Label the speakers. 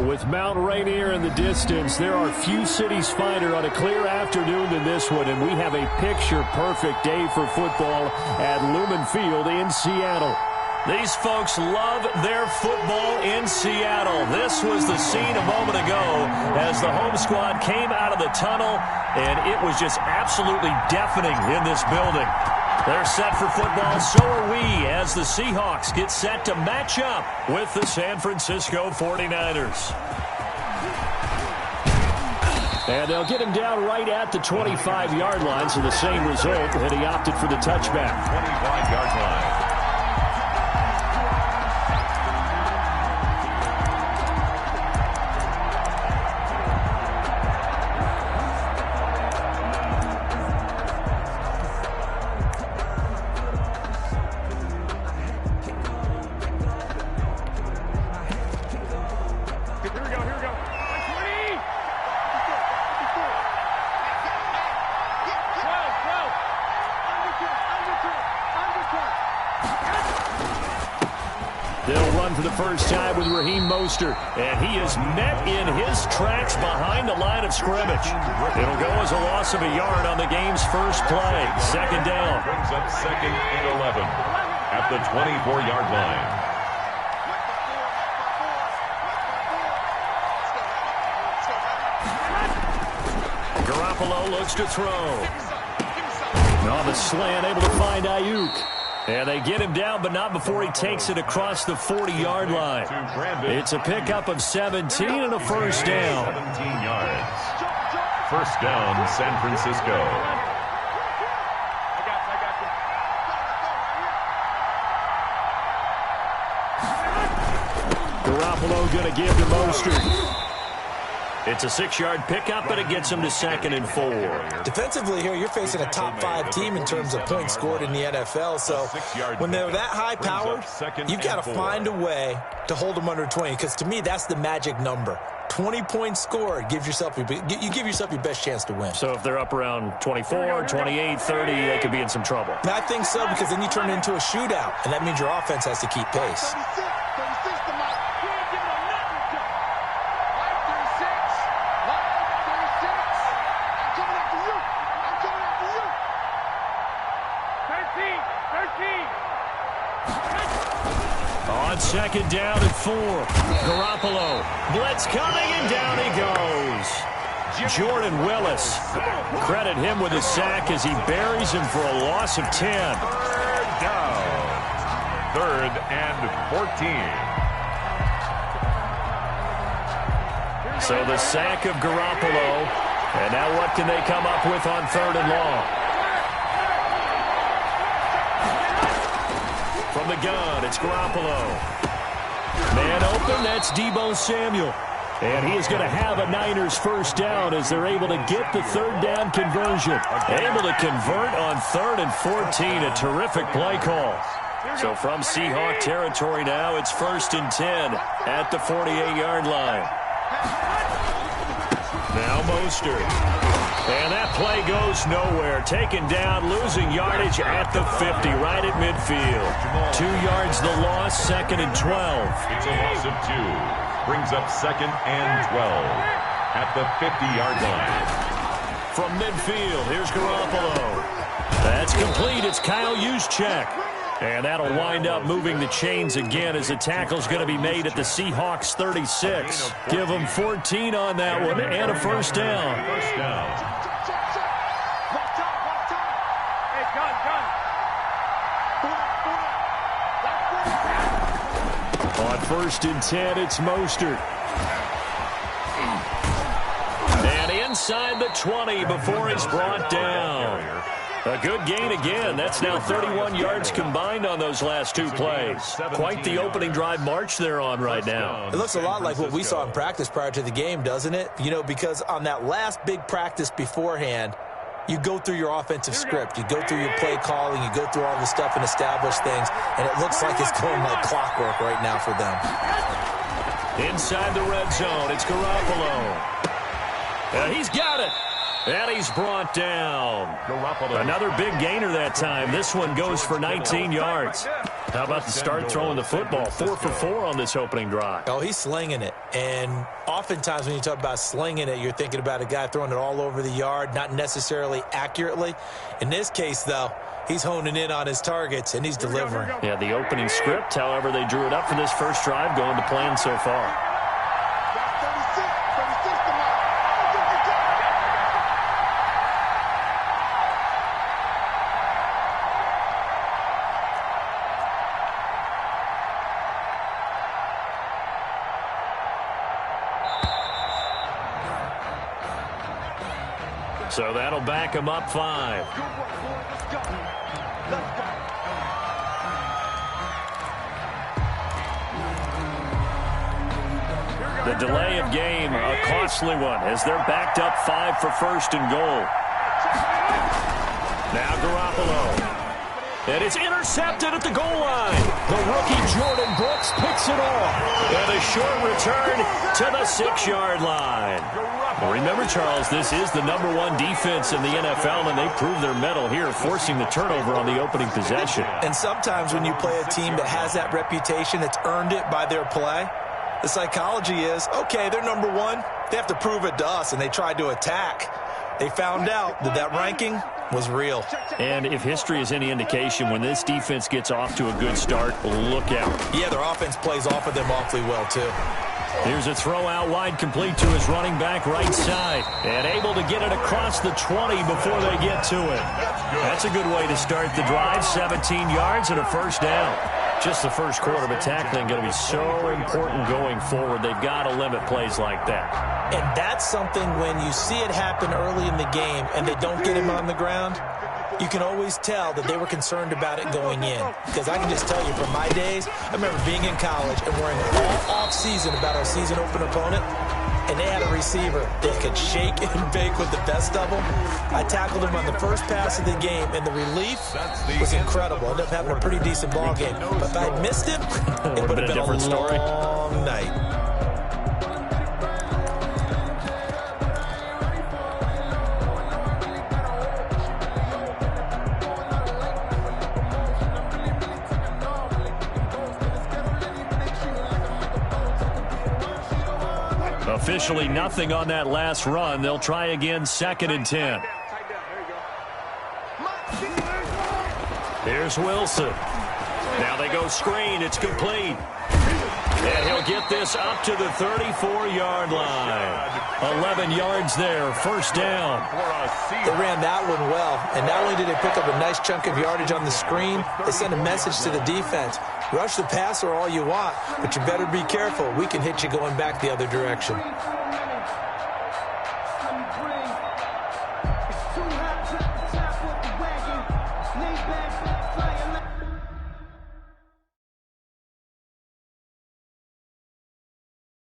Speaker 1: With Mount Rainier in the distance, there are few cities finer on a clear afternoon than this one, and we have a picture-perfect day for football at Lumen Field in Seattle. These folks love their football in Seattle. This was the scene a moment ago as the home squad came out of the tunnel, and it was just absolutely deafening in this building. They're set for football, so are we, as the Seahawks get set to match up with the San Francisco 49ers. And they'll get him down right at the 25-yard line, so the same result, and he opted for the touchback.
Speaker 2: 25-yard line.
Speaker 1: First time with Raheem Mostert, and he is met in his tracks behind the line of scrimmage. It'll go as a loss of a yard on the game's first play. Second down.
Speaker 2: Brings up second and 11 at the 24-yard line.
Speaker 1: Garoppolo looks to throw. On the slant, able to find Ayuk. And they get him down, but not before he takes it across the 40-yard line. It's a pickup of 17 and a first down.
Speaker 2: 17 yards. First down, San Francisco.
Speaker 1: Garoppolo going to give to Mostert. It's a 6-yard pickup, but it gets him to second and 4.
Speaker 3: Defensively here, you're facing a top-5 team in terms of points scored in the NFL. So when they're that high-powered, you've got to find a way to hold them under 20. Because to me, that's the magic number. 20 points scored gives yourself you give yourself your best chance to win.
Speaker 1: So if they're up around 24, 28, 30, they could be in some trouble.
Speaker 3: I think so, because then you turn it into a shootout, and that means your offense has to keep pace.
Speaker 1: On second down and 4, Garoppolo. Blitz coming, and down he goes. Jordan Willis. Credit him with a sack as he buries him for a loss of 10.
Speaker 2: Third down. Third and 14.
Speaker 1: So the sack of Garoppolo. And now what can they come up with on third and long? From the gun, it's Garoppolo. Man open, that's Deebo Samuel. And he is going to have a Niners first down as they're able to get the third down conversion. Able to convert on third and 14, a terrific play call. So from Seahawk territory now, it's first and 10 at the 48-yard line. Now Mostert. And that play goes nowhere. Taken down, losing yardage at the 50, right at midfield. 2 yards the loss, second and 12.
Speaker 2: It's a loss of 2. Brings up second and 12 at the 50-yard line.
Speaker 1: From midfield, here's Garoppolo. That's complete. It's Kyle Juszczyk. And that'll wind up moving the chains again as the tackle's going to be made at the Seahawks 36. Give them 14 on that one and a first down.
Speaker 2: First down.
Speaker 1: On first and 10, it's Mostert. And inside the 20 before he's brought down. A good gain again. That's now 31 yards combined on those last 2 plays. Quite the opening drive march they're on right now.
Speaker 3: It looks a lot like what we saw in practice prior to the game, doesn't it? You know, because on that last big practice beforehand, you go through your offensive script. You go through your play calling. You go through all the stuff and establish things. And it looks like it's going like clockwork right now for them.
Speaker 1: Inside the red zone, it's Garoppolo. He's got it. And he's brought down. Another big gainer that time. This one goes for 19 yards. How about the start throwing the football? 4 for 4 on this opening drive.
Speaker 3: Oh, he's slinging it. And oftentimes when you talk about slinging it, you're thinking about a guy throwing it all over the yard, not necessarily accurately. In this case, though, he's honing in on his targets, and he's delivering.
Speaker 1: Yeah, the opening script, however, they drew it up for this first drive, going to plan so far. So that'll back him up 5. The delay of game, a costly one, as they're backed up 5 for first and goal. Now Garoppolo. And it's intercepted at the goal line. The rookie Jordan Brooks picks it off. And a short return to the 6-yard line. Well, remember, Charles, this is the #1 defense in the NFL, and they proved their mettle here, forcing the turnover on the opening possession.
Speaker 3: And sometimes when you play a team that has that reputation, that's earned it by their play, the psychology is, okay, they're #1. They have to prove it to us, and they tried to attack. They found out that that ranking was real.
Speaker 1: And if history is any indication, when this defense gets off to a good start, look out.
Speaker 3: Yeah, their offense plays off of them awfully well, too.
Speaker 1: Here's a throw out wide, complete to his running back right side. And able to get it across the 20 before they get to it. That's a good way to start the drive. 17 yards and a first down. Just the first quarter, but tackling going to be so important going forward. They've got to limit plays like that.
Speaker 3: And that's something when you see it happen early in the game and they don't get him on the ground, you can always tell that they were concerned about it going in. Because I can just tell you from my days, I remember being in college and worrying all off-season about our season opener opponent, and they had a receiver that could shake and bake with the best of them. I tackled him on the first pass of the game, and the relief was incredible. I ended up having a pretty decent ball game. But if I'd missed him, it would have been a long night.
Speaker 1: Officially nothing on that last run. They'll try again, 2nd and 10. Here's Wilson. Now they go screen. It's complete. And he'll get this up to the 34-yard line. 11 yards there, first down.
Speaker 3: They ran that one well, and not only did they pick up a nice chunk of yardage on the screen, they sent a message to the defense. Rush the passer all you want, but you better be careful. We can hit you going back the other direction.